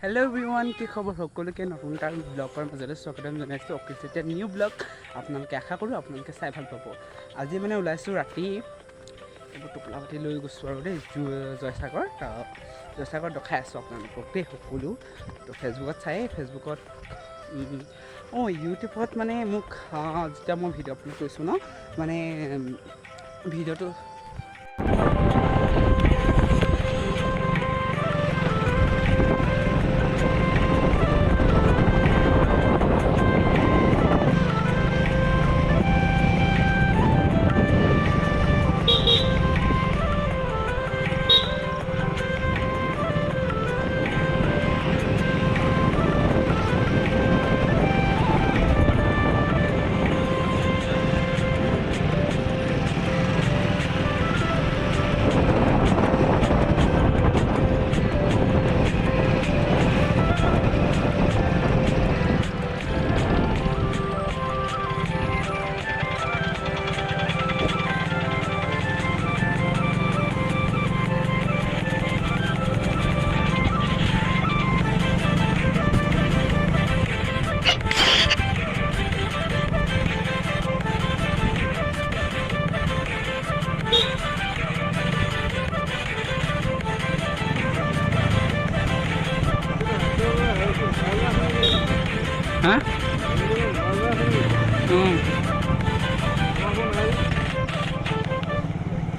Hello' everyone, কি খবৰ? সকলোকে নতুন এটা ব্লগৰ মাজলৈ স্বাগতম জনাইছোঁ। অফিচিয়েল নিউ ব্লগ আপোনালোকে আশা কৰোঁ আপোনালোকে চাই ভাল পাব। আজি মানে ওলাইছোঁ ৰাতি এইবোৰ টোপোলা পাতি লৈ গৈছোঁ আৰু দেই জয়সাগৰ দেখাই আছোঁ আপোনালোকক দেই সকলো। তো ফেচবুকত চায়েই ফেচবুকত ইউটিউবত মানে মোক যেতিয়া মই ভিডিঅ' আপলোড কৰিছোঁ ন, মানে ভিডিঅ'টো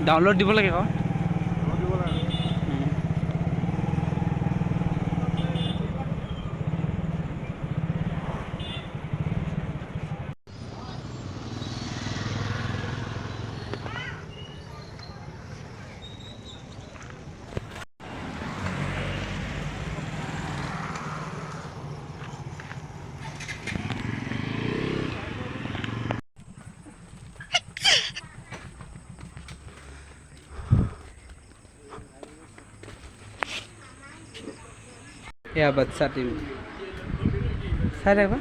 ডাউনলোড দিব লাগে আকৌ। এয়া বাচ্চা টিম চাই থাকবা।